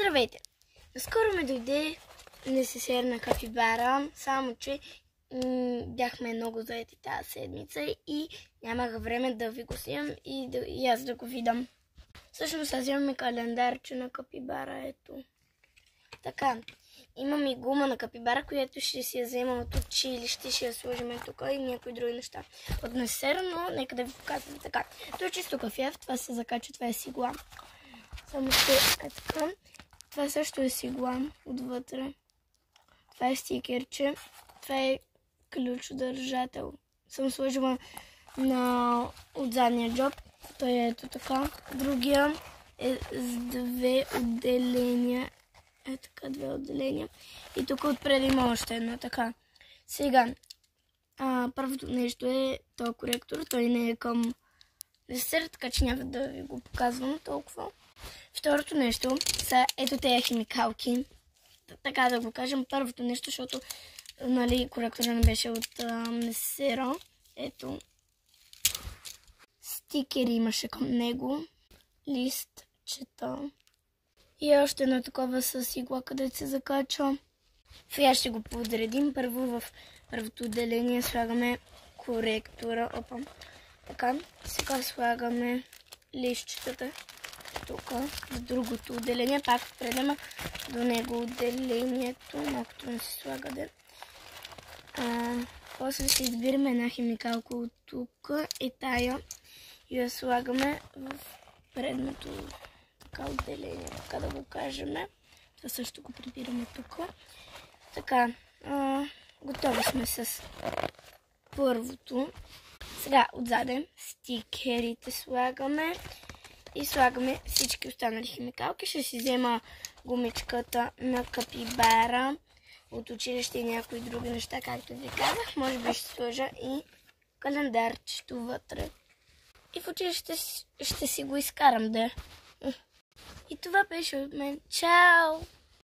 Здравейте! Наскоро ми дойде несесерна капибара, само че бяхме много заети тази седмица и нямах време да ви го снимам и аз да го видам. Всъщност аз имаме календарче на капибара, ето. Така, имам и гума на капибара, която ще си я взема от училище, ще я сложим тук и някои други неща. От несесера, но нека да ви показвам така. Това е чисто кафе, в това се закача, това е сигла. Само че е така. Това също е сигла отвътре. Това е стикерче. Това е ключодържател. Съм сложила от задния джоб. Той е ето така. Другия е с две отделения. Е така, две отделения. И тук отпред има още едно. Така. Сега, първото нещо е този коректор. Той не е към несесер, така че няма да ви го показвам толкова. Второто нещо са ето тези химикалки. Така да го кажем. Първото нещо, защото коректора не беше от несесера. Ето. Стикери имаше към него. Листчета. И още едно такова с игла, където се закачва. Сега ще го подредим. Първо в първото отделение слагаме коректора. Опа. Така. Сега слагаме листчетата. Тук, в другото отделение, пак определяме до него отделението, малкото не се слага да. После ще избираме една химикалка от тук и тая и я слагаме в предното така отделение, така да го кажем. Това също го прибираме тук. Така, готови сме с първото. Сега отзаде стикерите слагаме. И слагаме всички останали химикалки. Ще си взема гумичката на капибара от училище и някои други неща, както ви казах. Може би ще сложа и календарчето вътре. И в училище ще си го изкарам, да. И това беше от мен. Чао!